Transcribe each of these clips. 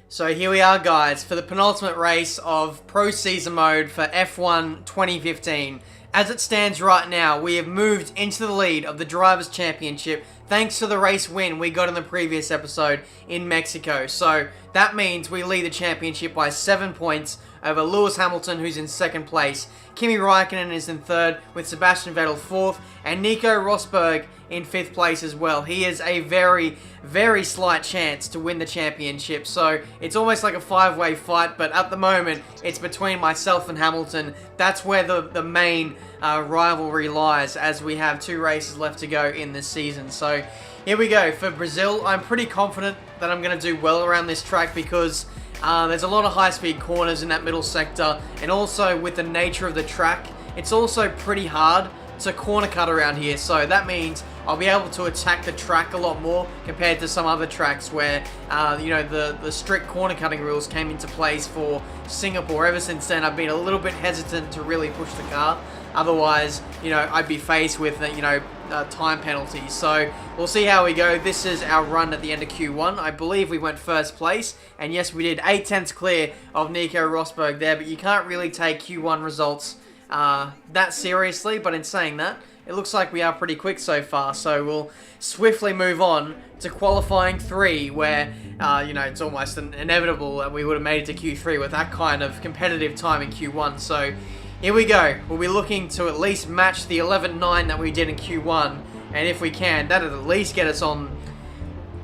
So here we are, guys, for the penultimate race of Pro Season Mode for F1 2015. As it stands right now, we have moved into the lead of the Drivers' Championship thanks to the race win we got in the previous episode in Mexico. So that means we lead the championship by 7 points over Lewis Hamilton, who's in second place. Kimi Räikkönen is in third, with Sebastian Vettel fourth, and Nico Rosberg in fifth place as well. He has a very, very slight chance to win the championship, so it's almost like a five-way fight, but at the moment, it's between myself and Hamilton. That's where the main rivalry lies, as we have 2 races left to go in this season. So here we go. For Brazil, I'm pretty confident that I'm going to do well around this track because there's a lot of high-speed corners in that middle sector, and also with the nature of the track, it's also pretty hard to corner cut around here, so that means I'll be able to attack the track a lot more compared to some other tracks where, the strict corner cutting rules came into place for Singapore. Ever since then, I've been a little bit hesitant to really push the car. Otherwise, I'd be faced with, time penalties. So we'll see how we go. This is our run at the end of Q1. I believe we went first place, and yes, we did 8 tenths clear of Nico Rosberg there, but you can't really take Q1 results that seriously. But in saying that, it looks like we are pretty quick so far, so we'll swiftly move on to qualifying 3, where, it's almost inevitable that we would have made it to Q3 with that kind of competitive time in Q1. So here we go. We'll be looking to at least match the 11.9 that we did in Q1, and if we can, that'll at least get us on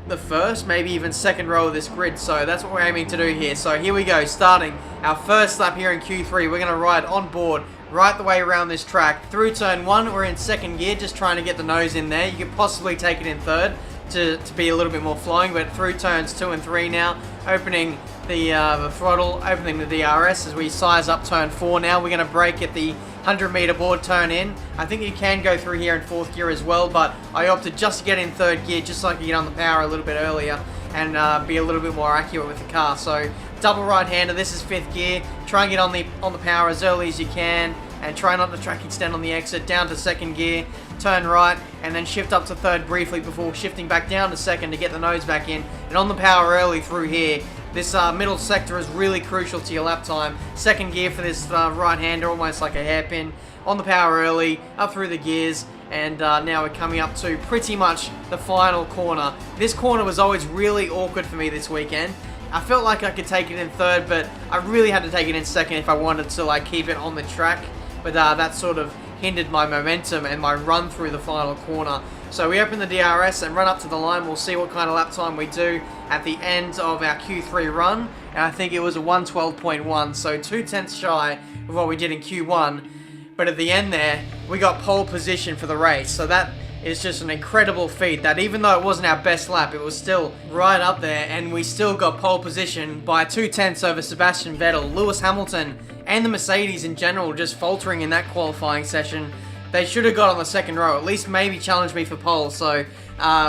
the first, maybe even second row of this grid, so that's what we're aiming to do here. So here we go, starting our first lap here in Q3. We're going to ride on board right the way around this track. Through turn 1, we're in second gear, just trying to get the nose in there. You could possibly take it in third to be a little bit more flowing, but through turns 2 and 3 now, opening the throttle, opening the DRS as we size up turn 4 now. We're going to brake at the 100-meter board turn in. I think you can go through here in 4th gear as well, but I opted just to get in 3rd gear just so I could get on the power a little bit earlier and be a little bit more accurate with the car. So double right-hander, this is 5th gear. Try and get on the power as early as you can, and try not to track extend on the exit. Down to 2nd gear, turn right, and then shift up to 3rd briefly before shifting back down to 2nd to get the nose back in, and on the power early through here. This middle sector is really crucial to your lap time. 2nd gear for this right-hander, almost like a hairpin. On the power early, up through the gears, and now we're coming up to pretty much the final corner. This corner was always really awkward for me this weekend. I felt like I could take it in 3rd, but I really had to take it in 2nd if I wanted to keep it on the track. But that sort of hindered my momentum and my run through the final corner. So we open the DRS and run up to the line. We'll see what kind of lap time we do at the end of our Q3 run. And I think it was a 112.1, so 2 tenths shy of what we did in Q1. But at the end there, we got pole position for the race. So that is just an incredible feat, that even though it wasn't our best lap, it was still right up there, and we still got pole position by 2 tenths over Sebastian Vettel. Lewis Hamilton and the Mercedes in general just faltering in that qualifying session. They should have got on the 2nd row, at least maybe challenge me for pole. So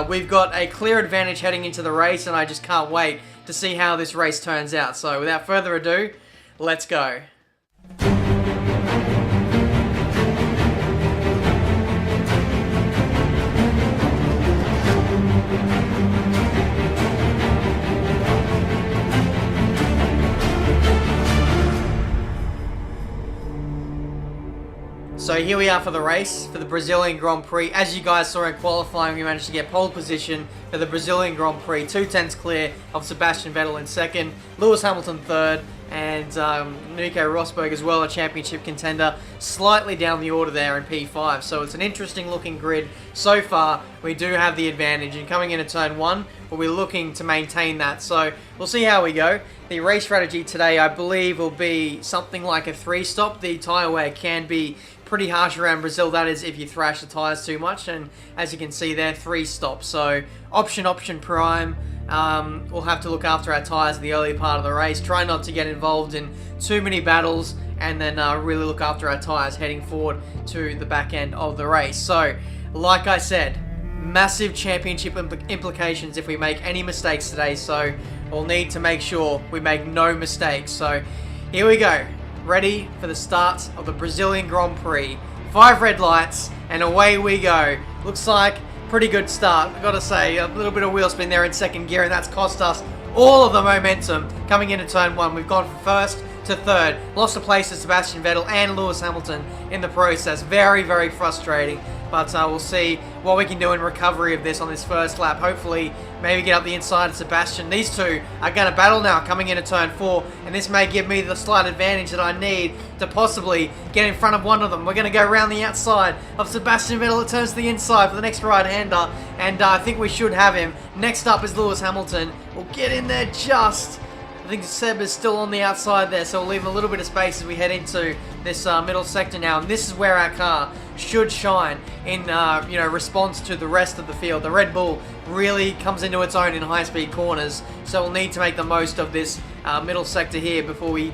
we've got a clear advantage heading into the race, and I just can't wait to see how this race turns out. So without further ado, let's go. So here we are for the race, for the Brazilian Grand Prix. As you guys saw in qualifying, we managed to get pole position for the Brazilian Grand Prix. 2 tenths clear of Sebastian Vettel in 2nd, Lewis Hamilton 3rd, and Nico Rosberg as well, a championship contender, slightly down the order there in P5. So it's an interesting looking grid. So far, we do have the advantage, and coming into turn 1, we're looking to maintain that. So we'll see how we go. The race strategy today, I believe, will be something like a 3-stop. The tyre wear can be pretty harsh around Brazil, that is if you thrash the tyres too much, and as you can see there, 3 stops. So option prime, we'll have to look after our tyres in the early part of the race, try not to get involved in too many battles, and then really look after our tyres heading forward to the back end of the race. So like I said, massive championship implications if we make any mistakes today, so we'll need to make sure we make no mistakes. So here we go. Ready for the start of the Brazilian Grand Prix. 5 red lights, and away we go. Looks like pretty good start. I've got to say, a little bit of wheel spin there in 2nd gear, and that's cost us all of the momentum coming into turn 1. We've gone from first to third. Lost a place to Sebastian Vettel and Lewis Hamilton in the process. Very, very frustrating. But we'll see what we can do in recovery of this on this first lap. Hopefully, maybe get up the inside of Sebastian. These two are going to battle now coming into turn 4. And this may give me the slight advantage that I need to possibly get in front of one of them. We're going to go around the outside of Sebastian Vettel. It turns to the inside for the next right-hander. And I think we should have him. Next up is Lewis Hamilton. We'll get in there just... I think Seb is still on the outside there, so we'll leave a little bit of space as we head into this middle sector now. And this is where our car should shine in response to the rest of the field. The Red Bull really comes into its own in high-speed corners, so we'll need to make the most of this middle sector here before we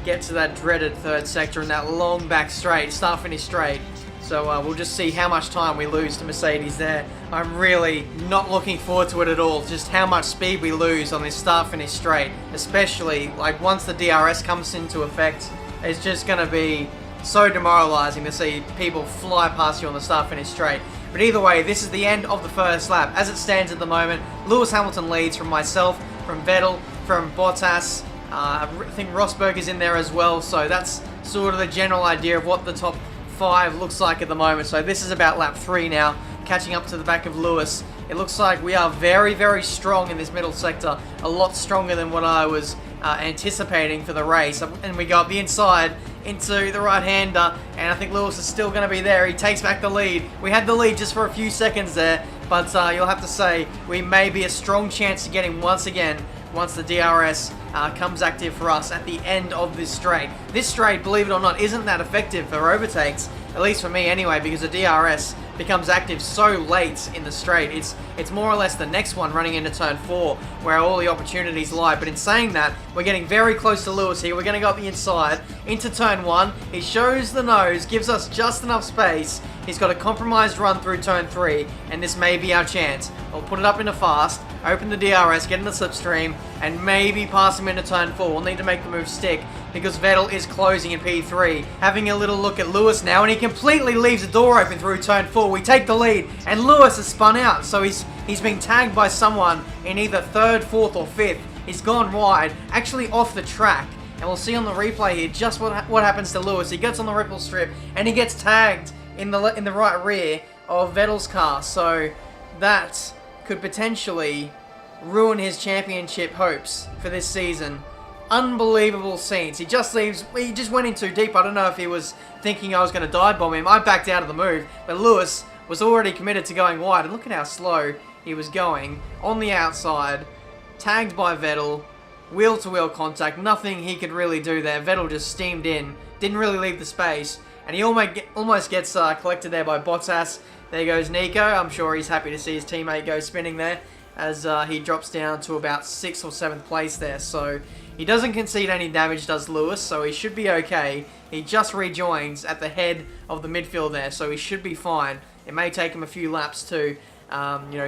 get to that dreaded third sector and that long back straight, start-finish straight. So we'll just see how much time we lose to Mercedes there. I'm really not looking forward to it at all, just how much speed we lose on this start-finish straight. Especially, like, once the DRS comes into effect, it's just going to be so demoralizing to see people fly past you on the start-finish straight. But either way, this is the end of the first lap. As it stands at the moment, Lewis Hamilton leads from myself, from Vettel, from Bottas. I think Rosberg is in there as well, so that's sort of the general idea of what the top 5 looks like at the moment. So this is about lap 3 now, catching up to the back of Lewis. It looks like we are very, very strong in this middle sector, a lot stronger than what I was anticipating for the race. And we go up the inside into the right-hander, and I think Lewis is still going to be there. He takes back the lead. We had the lead just for a few seconds there, but you'll have to say we may be a strong chance to get him once again once the DRS comes active for us at the end of this straight. This straight, believe it or not, isn't that effective for overtakes, at least for me anyway, because the DRS becomes active so late in the straight. It's more or less the next one running into turn 4 where all the opportunities lie. But in saying that, we're getting very close to Lewis here. We're going to go up the inside into turn 1. He shows the nose, gives us just enough space. He's got a compromised run through turn 3, and this may be our chance. We'll put it up into fast, open the DRS, get in the slipstream, and maybe pass him into turn 4. We'll need to make the move stick because Vettel is closing in P3. Having a little look at Lewis now, and he completely leaves the door open through turn 4. We take the lead, and Lewis has spun out, so he's been tagged by someone in either 3rd, 4th, or 5th. He's gone wide, actually off the track. And we'll see on the replay here just what happens to Lewis. He gets on the ripple strip, and he gets tagged in the right rear of Vettel's car. So that could potentially ruin his championship hopes for this season. Unbelievable scenes. He just went in too deep. I don't know if he was thinking I was going to dive bomb him. I backed out of the move, but Lewis was already committed to going wide. And look at how slow he was going on the outside, tagged by Vettel, wheel-to-wheel contact. Nothing he could really do there. Vettel just steamed in, didn't really leave the space, and he almost gets collected there by Bottas. There goes Nico. I'm sure he's happy to see his teammate go spinning there as he drops down to about 6th or 7th place there. So he doesn't concede any damage, does Lewis, so he should be okay. He just rejoins at the head of the midfield there, so he should be fine. It may take him a few laps to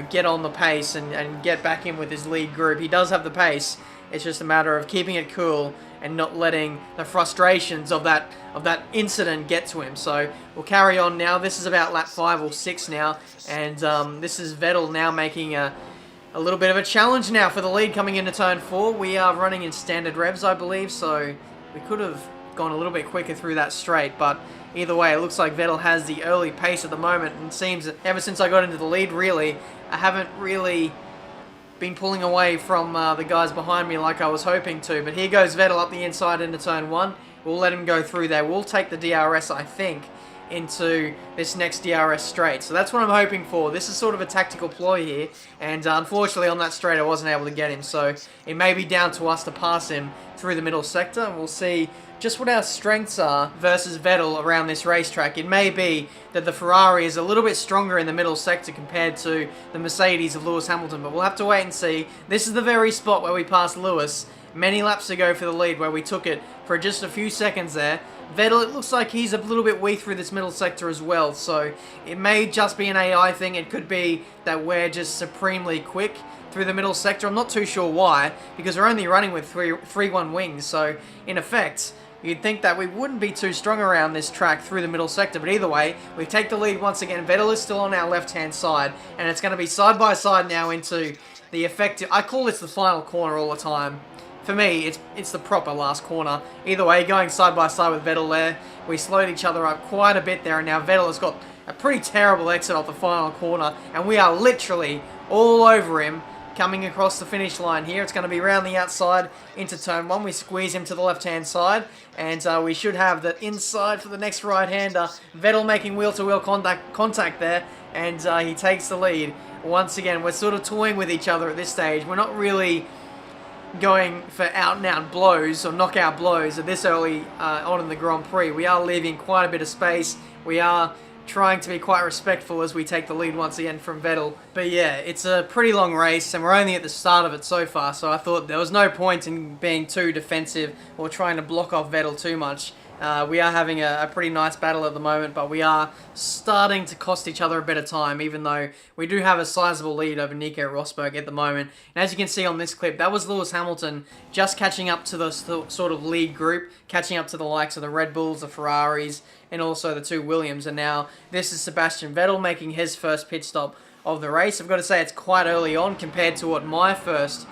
get on the pace and get back in with his lead group. He does have the pace. It's just a matter of keeping it cool and not letting the frustrations of that incident get to him. So we'll carry on now. This is about lap 5 or 6 now, and this is Vettel now making a little bit of a challenge now for the lead coming into turn 4. We are running in standard revs, I believe, so we could have gone a little bit quicker through that straight, but either way, it looks like Vettel has the early pace at the moment, and it seems that ever since I got into the lead, really, I haven't really been pulling away from the guys behind me like I was hoping to. But here goes Vettel up the inside into turn 1. We'll let him go through there. We'll take the DRS, I think, into this next DRS straight. So that's what I'm hoping for. This is sort of a tactical ploy here, and unfortunately on that straight I wasn't able to get him, so it may be down to us to pass him through the middle sector, and we'll see just what our strengths are versus Vettel around this racetrack. It may be that the Ferrari is a little bit stronger in the middle sector compared to the Mercedes of Lewis Hamilton, but we'll have to wait and see. This is the very spot where we passed Lewis many laps ago for the lead, where we took it for just a few seconds there. Vettel, it looks like he's a little bit weak through this middle sector as well, so it may just be an AI thing. It could be that we're just supremely quick through the middle sector. I'm not too sure why, because we're only running with 3-1 wings, so in effect, you'd think that we wouldn't be too strong around this track through the middle sector, but either way, we take the lead once again. Vettel is still on our left-hand side, and it's going to be side by side now into the effective... I call this the final corner all the time. For me, it's the proper last corner. Either way, going side by side with Vettel there, we slowed each other up quite a bit there, and now Vettel has got a pretty terrible exit off the final corner, and we are literally all over him coming across the finish line here. It's going to be around the outside into turn 1. We squeeze him to the left-hand side, and we should have that inside for the next right-hander. Vettel making wheel-to-wheel contact there, and he takes the lead. Once again, we're sort of toying with each other at this stage. We're not really going for out-and-out blows or knockout blows at this early on in the Grand Prix. We are leaving quite a bit of space. We are trying to be quite respectful as we take the lead once again from Vettel. But yeah, it's a pretty long race, and we're only at the start of it so far, so I thought there was no point in being too defensive or trying to block off Vettel too much. We are having a pretty nice battle at the moment, but we are starting to cost each other a bit of time, even though we do have a sizable lead over Nico Rosberg at the moment. And as you can see on this clip, that was Lewis Hamilton just catching up to the sort of lead group, catching up to the likes of the Red Bulls, the Ferraris, and also the 2 Williams. And now this is Sebastian Vettel making his first pit stop of the race. I've got to say it's quite early on compared to what my first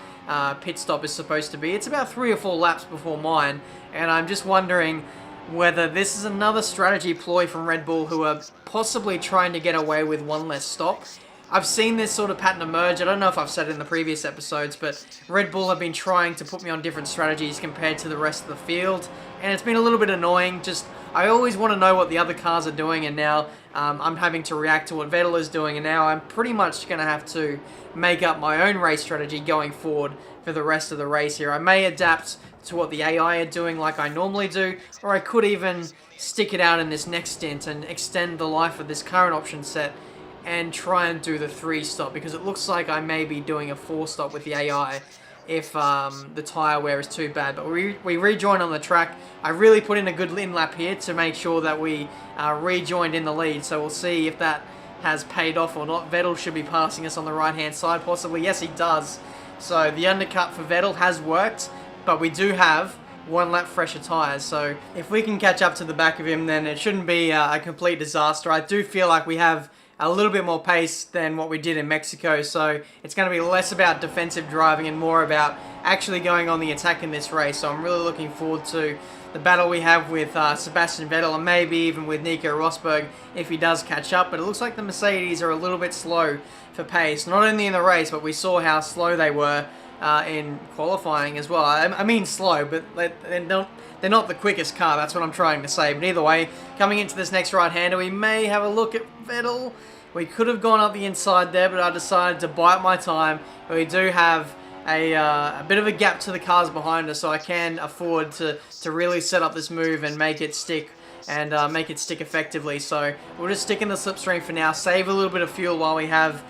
pit stop is supposed to be. It's about 3 or 4 laps before mine, and I'm just wondering whether this is another strategy ploy from Red Bull, who are possibly trying to get away with one less stop. I've seen this sort of pattern emerge. I don't know if I've said it in the previous episodes, but Red Bull have been trying to put me on different strategies compared to the rest of the field, and it's been a little bit annoying. Just, I always want to know what the other cars are doing, and now I'm having to react to what Vettel is doing, and now I'm pretty much going to have to make up my own race strategy going forward for the rest of the race here. I may adapt to what the AI are doing like I normally do, or I could even stick it out in this next stint and extend the life of this current option set and try and do the 3 stop, because it looks like I may be doing a 4 stop with the AI if the tyre wear is too bad. But we rejoin on the track. I really put in a good in-lap here to make sure that we rejoined in the lead, so we'll see if that has paid off or not. Vettel should be passing us on the right-hand side, possibly. Yes, he does. So the undercut for Vettel has worked, but we do have 1 lap fresher tyres, so if we can catch up to the back of him, then it shouldn't be a complete disaster. I do feel like we have a little bit more pace than what we did in Mexico, so it's going to be less about defensive driving and more about actually going on the attack in this race. So I'm really looking forward to the battle we have with Sebastian Vettel, and maybe even with Nico Rosberg if he does catch up. But it looks like the Mercedes are a little bit slow for pace, not only in the race, but we saw how slow they were in qualifying as well. I mean slow, but they're not the quickest car, that's what I'm trying to say. But either way, coming into this next right-hander, we may have a look at Vettel. We could have gone up the inside there, but I decided to bite my time. We do have a bit of a gap to the cars behind us, so I can afford to really set up this move and make it stick, and make it stick effectively. So we'll just stick in the slipstream for now, save a little bit of fuel while we have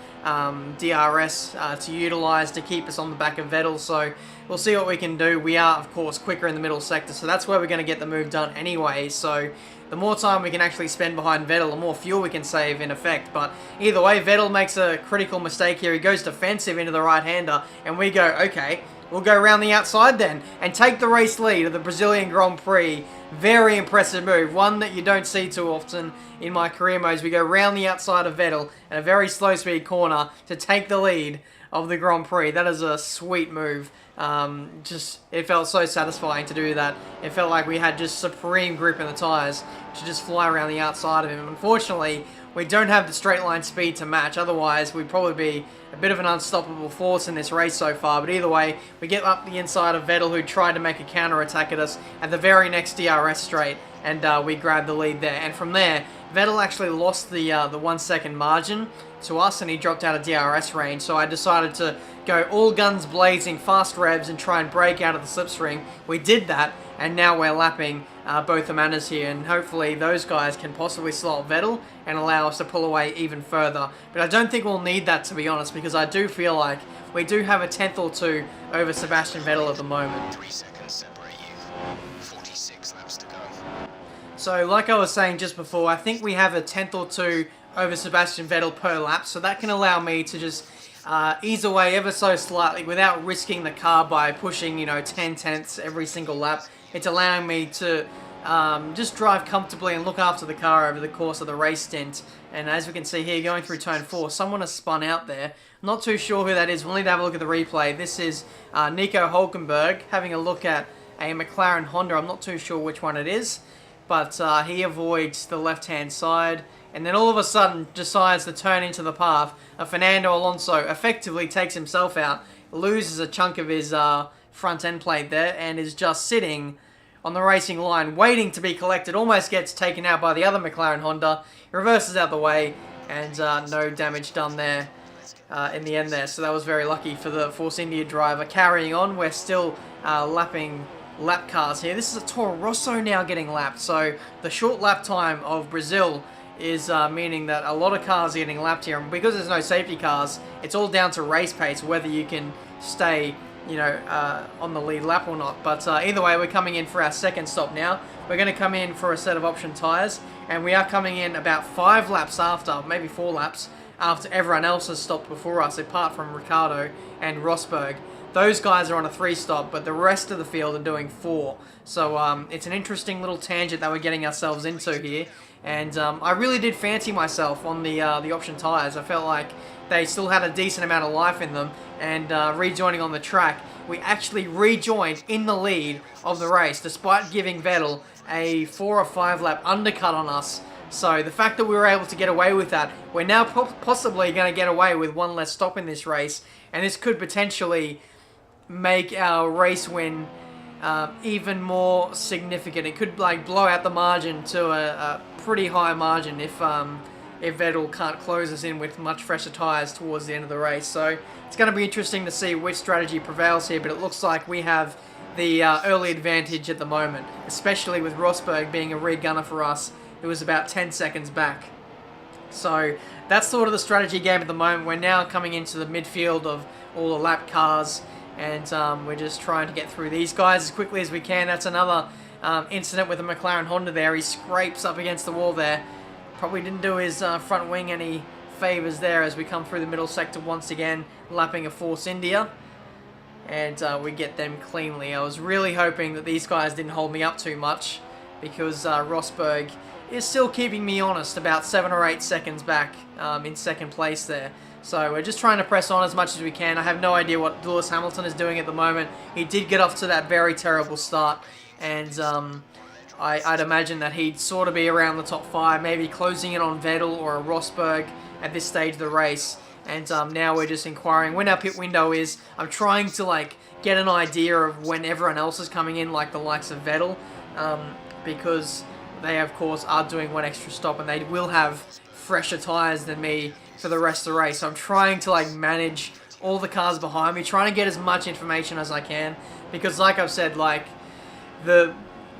DRS to utilise to keep us on the back of Vettel. So we'll see what we can do. We are, of course, quicker in the middle sector, so that's where we're going to get the move done anyway. So the more time we can actually spend behind Vettel, the more fuel we can save in effect. But either way, Vettel makes a critical mistake here. He goes defensive into the right-hander, and we go, okay, we'll go around the outside then and take the race lead of the Brazilian Grand Prix. Very impressive move, one that you don't see too often in my career modes. We go round the outside of Vettel at a very slow speed corner to take the lead of the Grand Prix. That is a sweet move. It felt so satisfying to do that. It felt like we had just supreme grip in the tyres to just fly around the outside of him. Unfortunately, we don't have the straight line speed to match. Otherwise, we'd probably be a bit of an unstoppable force in this race so far. But either way, we get up the inside of Vettel, who tried to make a counter-attack at us at the very next DRS straight, and we grabbed the lead there. And from there, Vettel actually lost the 1 second margin to us, and he dropped out of DRS range. So I decided to go all guns blazing, fast revs, and try and break out of the slipstream. We did that, and now we're lapping both Amanas here, and hopefully those guys can possibly slot Vettel and allow us to pull away even further. But I don't think we'll need that, to be honest, because I do feel like we do have a tenth or two over Sebastian Vettel at the moment. 3 seconds separate you. 46 laps to go. So like I was saying just before, I think we have a tenth or two over Sebastian Vettel per lap, so that can allow me to just ease away ever so slightly without risking the car by pushing, 10 tenths every single lap. It's allowing me to just drive comfortably and look after the car over the course of the race stint. And as we can see here, going through turn 4, someone has spun out there. Not too sure who that is. We'll need to have a look at the replay. This is Nico Hulkenberg having a look at a McLaren Honda. I'm not too sure which one it is, but he avoids the left-hand side, and then all of a sudden decides to turn into the path. Fernando Alonso effectively takes himself out, loses a chunk of his front end plate there, and is just sitting on the racing line waiting to be collected. Almost gets taken out by the other McLaren Honda. He reverses out the way, and no damage done there in the end there. So that was very lucky for the Force India driver. Carrying on, we're still lapping lap cars here. This is a Toro Rosso now getting lapped. So the short lap time of Brazil is meaning that a lot of cars are getting lapped here. And because there's no safety cars, it's all down to race pace, whether you can stay, you know, on the lead lap or not. But either way, we're coming in for our second stop now. We're going to come in for a set of option tyres, and we are coming in about 5 laps after, maybe 4 laps after everyone else has stopped before us, apart from Ricciardo and Rosberg. Those guys are on a 3-stop, but the rest of the field are doing 4. So it's an interesting little tangent that we're getting ourselves into here. And I really did fancy myself on the option tyres. I felt like they still had a decent amount of life in them. And rejoining on the track, we actually rejoined in the lead of the race, despite giving Vettel a 4 or 5 lap undercut on us. So the fact that we were able to get away with that, we're now possibly going to get away with 1 less stop in this race. And this could potentially make our race win even more significant. It could like blow out the margin to a pretty high margin if Vettel can't close us in with much fresher tyres towards the end of the race. So it's going to be interesting to see which strategy prevails here, but it looks like we have the early advantage at the moment, especially with Rosberg being a rear gunner for us. It was about 10 seconds back. So that's sort of the strategy game at the moment. We're now coming into the midfield of all the lap cars, and we're just trying to get through these guys as quickly as we can. That's another incident with the McLaren Honda there. He scrapes up against the wall there. Probably didn't do his front wing any favours there as we come through the middle sector once again, lapping a Force India. And we get them cleanly. I was really hoping that these guys didn't hold me up too much, because Rosberg is still keeping me honest, about 7 or 8 seconds back in second place there. So we're just trying to press on as much as we can. I have no idea what Lewis Hamilton is doing at the moment. He did get off to that very terrible start, and I'd imagine that he'd sort of be around the top 5, maybe closing in on Vettel or a Rosberg at this stage of the race. And now we're just inquiring when our pit window is. I'm trying to like get an idea of when everyone else is coming in, like the likes of Vettel, because they of course are doing 1 extra stop, and they will have fresher tyres than me for the rest of the race. So I'm trying to like manage all the cars behind me, trying to get as much information as I can, because like I've said, like the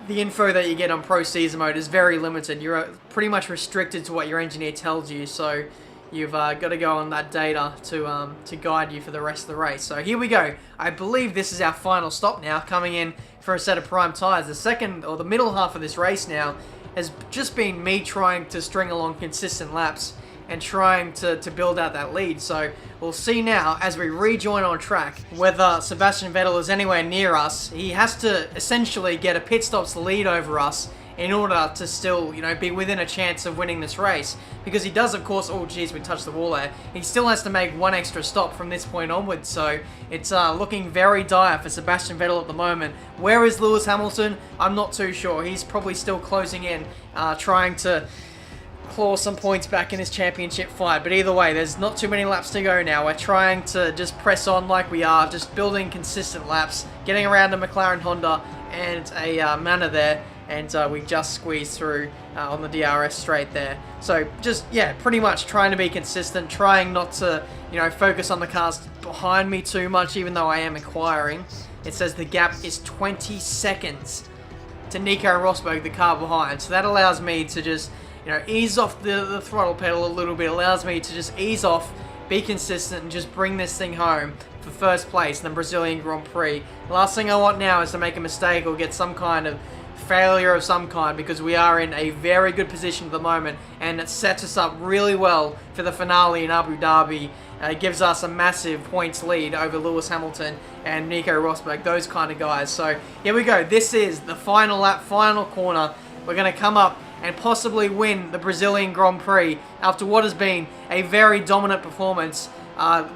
info that you get on Pro Season Mode is very limited. You're pretty much restricted to what your engineer tells you, so you've got to go on that data to guide you for the rest of the race. So here we go. I believe this is our final stop now, coming in for a set of prime tyres. The second, or the middle half of this race now, has just been me trying to string along consistent laps and trying to build out that lead. So we'll see now as we rejoin on track whether Sebastian Vettel is anywhere near us. He has to essentially get a pit stop's lead over us in order to still, you know, be within a chance of winning this race. Because he does, of course, oh geez, we touched the wall there. He still has to make 1 extra stop from this point onwards. So it's looking very dire for Sebastian Vettel at the moment. Where is Lewis Hamilton? I'm not too sure. He's probably still closing in, trying to claw some points back in this championship fight. But either way, there's not too many laps to go now. We're trying to just press on like we are, just building consistent laps, getting around a McLaren Honda and a Manor there, and we just squeezed through on the DRS straight there. So just, yeah, pretty much trying to be consistent, trying not to, you know, focus on the cars behind me too much, even though I am inquiring. It says the gap is 20 seconds to Nico Rosberg, the car behind. So that allows me to just, you know, ease off the throttle pedal a little bit. It allows me to just ease off, be consistent, and just bring this thing home for first place in the Brazilian Grand Prix. The last thing I want now is to make a mistake or get some kind of failure of some kind, because we are in a very good position at the moment, and it sets us up really well for the finale in Abu Dhabi It gives us a massive points lead over Lewis Hamilton and Nico Rosberg, those kind of guys. So here we go. This is the final lap, final corner. We're going to come up and possibly win the Brazilian Grand Prix after what has been a very dominant performance.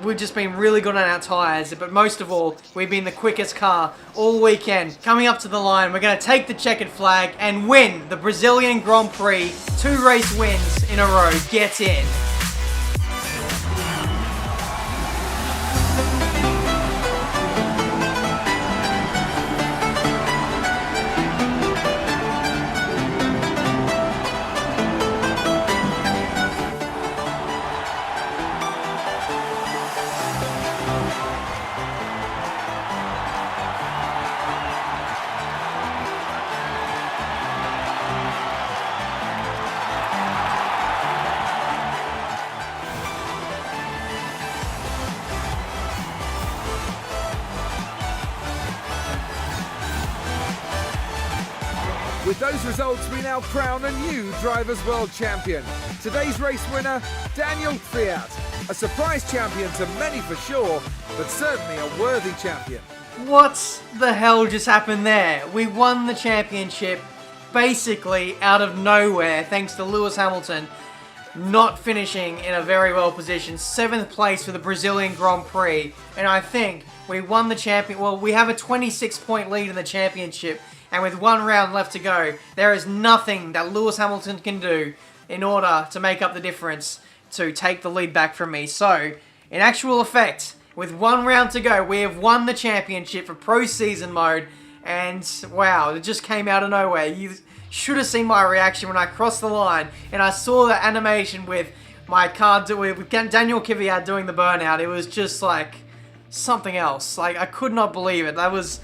We've just been really good on our tyres, but most of all, we've been the quickest car all weekend. Coming up to the line, we're going to take the checkered flag and win the Brazilian Grand Prix. 2 race wins in a row. Get in. With those results, we now crown a new Drivers' World Champion. Today's race winner, Daniel Kvyat. A surprise champion to many for sure, but certainly a worthy champion. What the hell just happened there? We won the championship basically out of nowhere thanks to Lewis Hamilton not finishing in a very well position. 7th place for the Brazilian Grand Prix. And I think we won the champion. Well, we have a 26-point lead in the championship. And with 1 round left to go, there is nothing that Lewis Hamilton can do in order to make up the difference to take the lead back from me. So, in actual effect, with 1 round to go, we have won the championship for Pro Season Mode. And, wow, it just came out of nowhere. You should have seen my reaction when I crossed the line and I saw that animation with my car, with Daniel Kvyat doing the burnout. It was just like something else. Like, I could not believe it. That was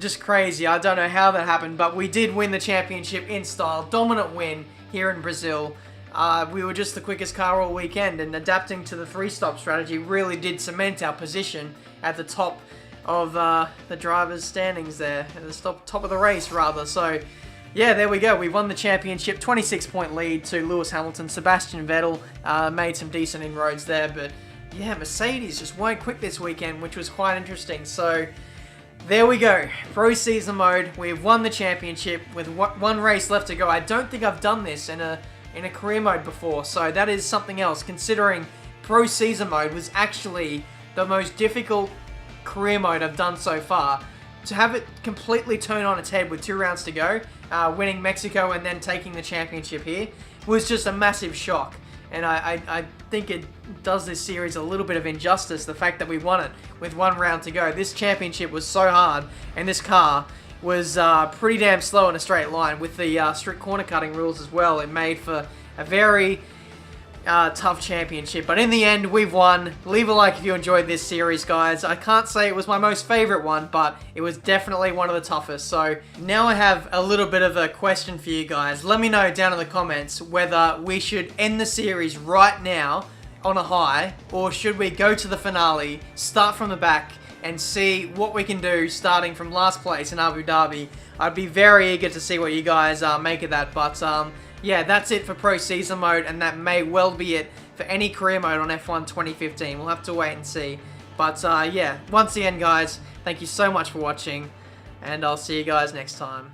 just crazy. I don't know how that happened, but we did win the championship in style. Dominant win here in Brazil. We were just the quickest car all weekend, and adapting to the 3-stop strategy really did cement our position at the top of the drivers' standings there, at the top of the race rather. So yeah, there we go. We won the championship. 26-point lead to Lewis Hamilton. Sebastian Vettel made some decent inroads there, but yeah, Mercedes just weren't quick this weekend, which was quite interesting. So there we go. Pro Season Mode. We've won the championship with 1 race left to go. I don't think I've done this in a career mode before, so that is something else, considering Pro Season Mode was actually the most difficult career mode I've done so far. To have it completely turn on its head with 2 rounds to go, winning Mexico and then taking the championship here, was just a massive shock. And I think it does this series a little bit of injustice, the fact that we won it with 1 round to go. This championship was so hard, and this car was pretty damn slow in a straight line with the strict corner cutting rules as well. It made for a very tough championship, but in the end, we've won. Leave a like if you enjoyed this series, guys. I can't say it was my most favorite one, but it was definitely one of the toughest. So now I have a little bit of a question for you guys. Let me know down in the comments whether we should end the series right now on a high, or should we go to the finale, start from the back, and see what we can do starting from last place in Abu Dhabi. I'd be very eager to see what you guys make of that, but yeah, that's it for Pro Season Mode, and that may well be it for any career mode on F1 2015. We'll have to wait and see. But yeah, once again, guys, thank you so much for watching, and I'll see you guys next time.